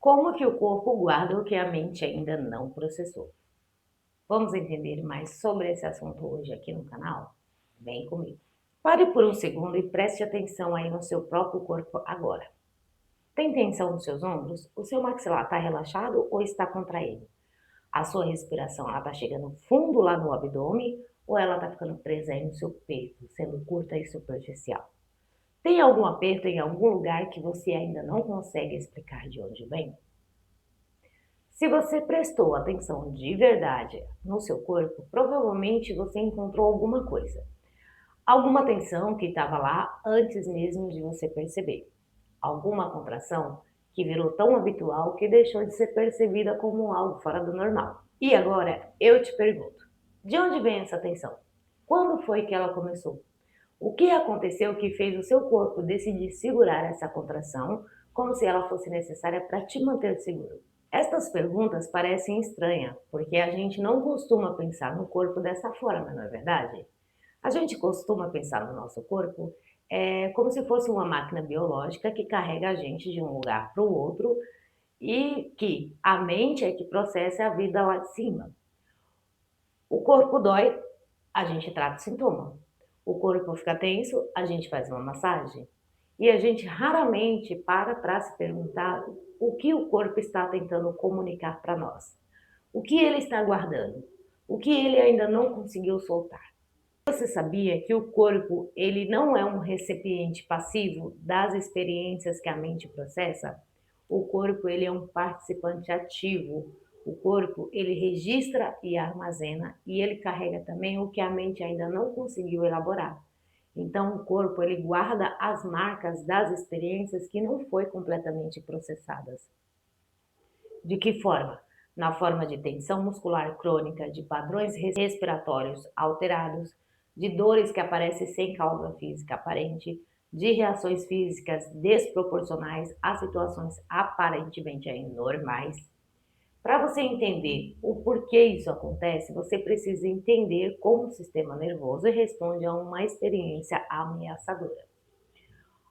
Como que o corpo guarda o que a mente ainda não processou? Vamos entender mais sobre esse assunto hoje aqui no canal? Vem comigo. Pare por um segundo e preste atenção aí no seu próprio corpo agora. Tem tensão nos seus ombros? O seu maxilar está relaxado ou está contraído? A sua respiração está chegando fundo lá no abdômen ou ela está ficando presa aí no seu peito, sendo curta e superficial? Tem algum aperto em algum lugar que você ainda não consegue explicar de onde vem? Se você prestou atenção de verdade no seu corpo, provavelmente você encontrou alguma coisa. Alguma tensão que estava lá antes mesmo de você perceber. Alguma contração que virou tão habitual que deixou de ser percebida como algo fora do normal. E agora eu te pergunto: de onde vem essa tensão? Quando foi que ela começou? O que aconteceu que fez o seu corpo decidir segurar essa contração como se ela fosse necessária para te manter seguro? Estas perguntas parecem estranhas, porque a gente não costuma pensar no corpo dessa forma, não é verdade? A gente costuma pensar no nosso corpo como se fosse uma máquina biológica que carrega a gente de um lugar para o outro e que a mente é que processa a vida lá de cima. O corpo dói, a gente trata o sintoma. O corpo fica tenso, a gente faz uma massagem. E a gente raramente para se perguntar o que o corpo está tentando comunicar para nós. O que ele está guardando? O que ele ainda não conseguiu soltar? Você sabia que o corpo ele não é um recipiente passivo das experiências que a mente processa? O corpo ele é um participante ativo. O corpo ele registra e armazena e ele carrega também o que a mente ainda não conseguiu elaborar. Então o corpo ele guarda as marcas das experiências que não foi completamente processadas. De que forma? Na forma de tensão muscular crônica, de padrões respiratórios alterados, de dores que aparecem sem causa física aparente, de reações físicas desproporcionais a situações aparentemente normais. Para você entender o porquê isso acontece, você precisa entender como o sistema nervoso responde a uma experiência ameaçadora.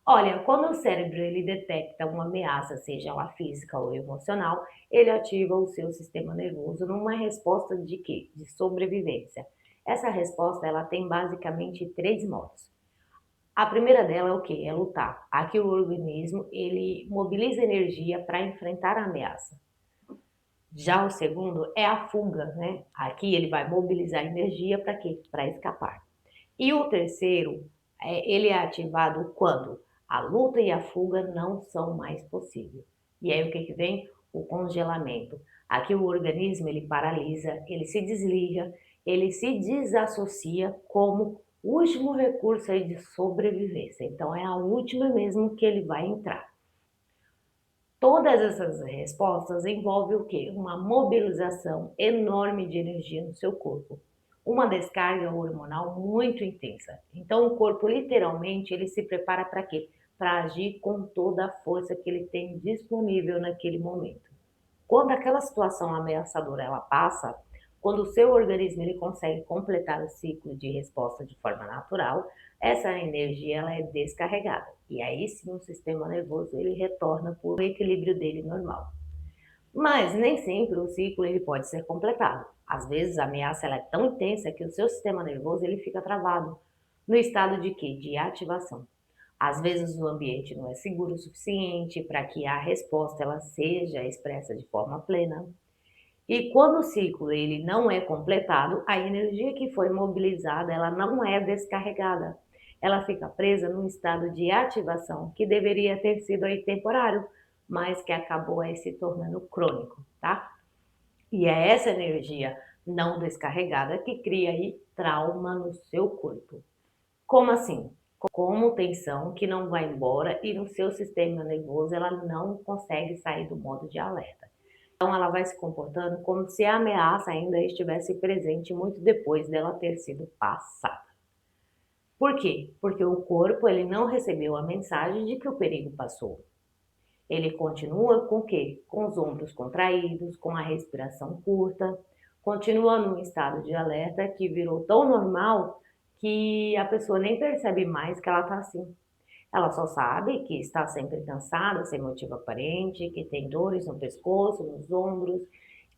Olha, quando o cérebro ele detecta uma ameaça, seja ela física ou emocional, ele ativa o seu sistema nervoso numa resposta de quê? De sobrevivência. Essa resposta ela tem basicamente três modos. A primeira dela é o quê? É lutar. Aqui o organismo ele mobiliza energia para enfrentar a ameaça. Já o segundo é a fuga, né? Aqui ele vai mobilizar energia para quê? Para escapar. E o terceiro, ele é ativado quando a luta e a fuga não são mais possíveis. E aí o que que vem? O congelamento. Aqui o organismo ele paralisa, ele se desliga, ele se desassocia como último recurso aí de sobrevivência. Então é a última mesmo que ele vai entrar. Todas essas respostas envolvem o quê? Uma mobilização enorme de energia no seu corpo, uma descarga hormonal muito intensa. Então o corpo literalmente ele se prepara para quê? Para agir com toda a força que ele tem disponível naquele momento. Quando aquela situação ameaçadora ela passa, quando o seu organismo ele consegue completar o ciclo de resposta de forma natural, essa energia ela é descarregada. E aí sim o sistema nervoso ele retorna para o equilíbrio dele normal. Mas nem sempre o ciclo ele pode ser completado. Às vezes a ameaça ela é tão intensa que o seu sistema nervoso ele fica travado no estado de quê? De ativação. Às vezes o ambiente não é seguro o suficiente para que a resposta ela seja expressa de forma plena. E quando o ciclo ele não é completado, a energia que foi mobilizada ela não é descarregada. Ela fica presa num estado de ativação que deveria ter sido aí temporário, mas que acabou aí se tornando crônico, tá? E é essa energia não descarregada que cria aí trauma no seu corpo. Como assim? Como tensão que não vai embora e no seu sistema nervoso ela não consegue sair do modo de alerta. Então ela vai se comportando como se a ameaça ainda estivesse presente muito depois dela ter sido passada. Por quê? Porque o corpo ele não recebeu a mensagem de que o perigo passou. Ele continua com o quê? Com os ombros contraídos, com a respiração curta, continua num estado de alerta que virou tão normal que a pessoa nem percebe mais que ela está assim. Ela só sabe que está sempre cansada, sem motivo aparente, que tem dores no pescoço, nos ombros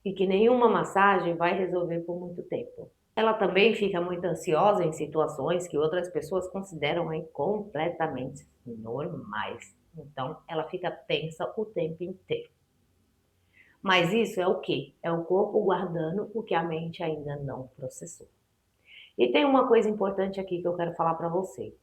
e que nenhuma massagem vai resolver por muito tempo. Ela também fica muito ansiosa em situações que outras pessoas consideram aí completamente normais. Então, ela fica tensa o tempo inteiro. Mas isso é o quê? É o corpo guardando o que a mente ainda não processou. E tem uma coisa importante aqui que eu quero falar para você.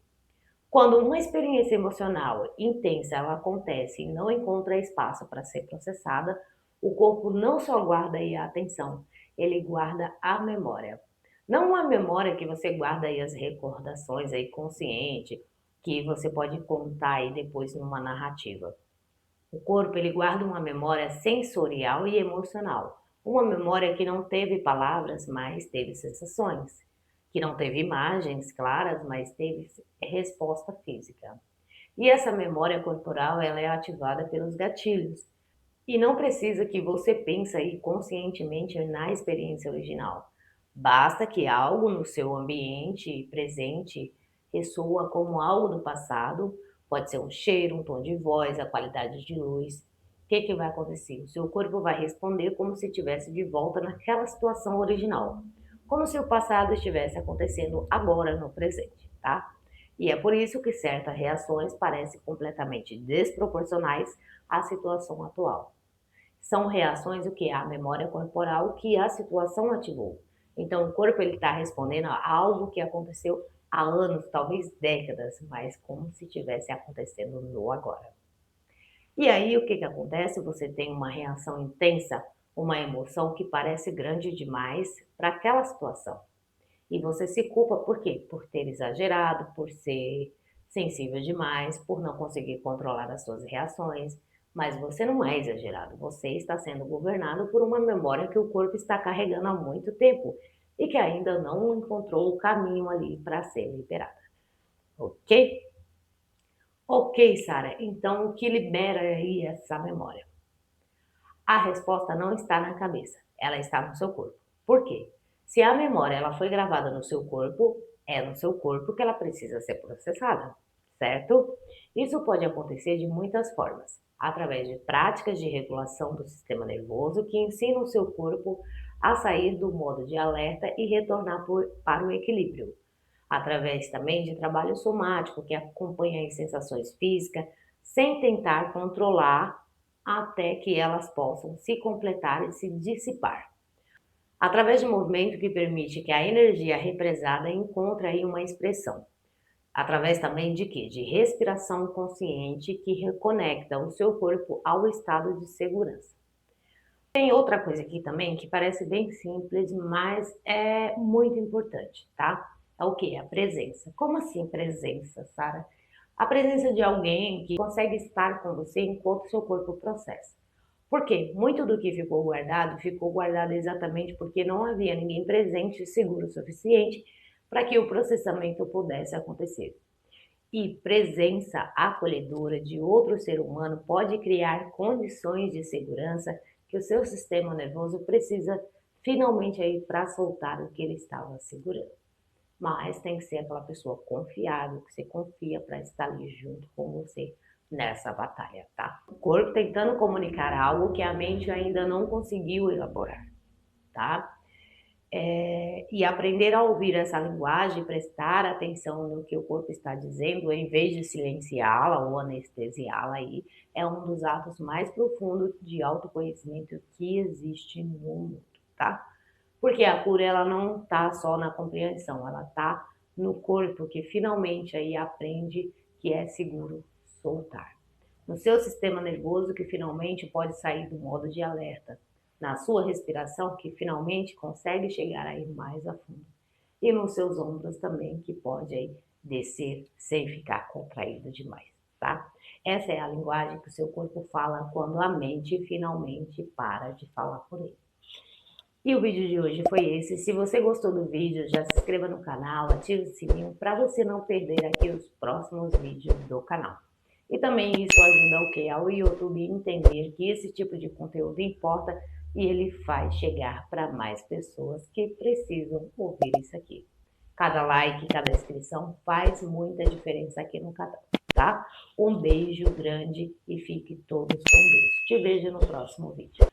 Quando uma experiência emocional intensa ela acontece e não encontra espaço para ser processada, o corpo não só guarda aí a atenção, ele guarda a memória. Não uma memória que você guarda aí as recordações aí consciente, que você pode contar aí depois numa narrativa. O corpo ele guarda uma memória sensorial e emocional. Uma memória que não teve palavras, mas teve sensações. Que não teve imagens claras, mas teve resposta física. E essa memória corporal ela é ativada pelos gatilhos. E não precisa que você pense aí conscientemente na experiência original. Basta que algo no seu ambiente presente ressoa como algo do passado, pode ser um cheiro, um tom de voz, a qualidade de luz. O que vai acontecer? O seu corpo vai responder como se estivesse de volta naquela situação original, como se o passado estivesse acontecendo agora no presente, tá? E é por isso que certas reações parecem completamente desproporcionais à situação atual. São reações o que? A memória corporal que a situação ativou. Então o corpo ele está respondendo a algo que aconteceu há anos, talvez décadas, mas como se estivesse acontecendo no agora. E aí o que acontece? Você tem uma reação intensa, uma emoção que parece grande demais para aquela situação. E você se culpa por quê? Por ter exagerado, por ser sensível demais, por não conseguir controlar as suas reações. Mas você não é exagerado, você está sendo governado por uma memória que o corpo está carregando há muito tempo e que ainda não encontrou o caminho ali para ser liberada. Ok? Ok, Sara. Então, o que libera aí essa memória? A resposta não está na cabeça, ela está no seu corpo. Por quê? Se a memória ela foi gravada no seu corpo, é no seu corpo que ela precisa ser processada, certo? Isso pode acontecer de muitas formas, através de práticas de regulação do sistema nervoso que ensinam o seu corpo a sair do modo de alerta e retornar para o equilíbrio. Através também de trabalho somático que acompanha as sensações físicas, sem tentar controlar até que elas possam se completar e se dissipar. Através de movimento que permite que a energia represada encontre aí uma expressão. Através também de quê? De respiração consciente que reconecta o seu corpo ao estado de segurança. Tem outra coisa aqui também que parece bem simples, mas é muito importante, tá? É o que? A presença. Como assim presença, Sara? A presença de alguém que consegue estar com você enquanto o seu corpo processa. Por quê? Muito do que ficou guardado exatamente porque não havia ninguém presente e seguro o suficiente para que o processamento pudesse acontecer. E presença acolhedora de outro ser humano pode criar condições de segurança que o seu sistema nervoso precisa finalmente aí para soltar o que ele estava segurando. Mas tem que ser aquela pessoa confiável, que você confia para estar ali junto com você nessa batalha, tá? O corpo tentando comunicar algo que a mente ainda não conseguiu elaborar, tá? E aprender a ouvir essa linguagem, prestar atenção no que o corpo está dizendo, em vez de silenciá-la ou anestesiá-la aí, é um dos atos mais profundos de autoconhecimento que existe no mundo, tá? Porque a cura ela não está só na compreensão, ela está no corpo que finalmente aí aprende que é seguro soltar. No seu sistema nervoso que finalmente pode sair do modo de alerta. Na sua respiração que finalmente consegue chegar aí mais a fundo. E nos seus ombros também que pode aí descer sem ficar contraído demais, tá? Essa é a linguagem que o seu corpo fala quando a mente finalmente para de falar por ele. E o vídeo de hoje foi esse. Se você gostou do vídeo, já se inscreva no canal, ative o sininho para você não perder aqui os próximos vídeos do canal. E também isso ajuda o que? Ao YouTube entender que esse tipo de conteúdo importa e ele faz chegar para mais pessoas que precisam ouvir isso aqui. Cada like, cada inscrição faz muita diferença aqui no canal. tá? Um beijo grande e fiquem todos com Deus. Te vejo no próximo vídeo.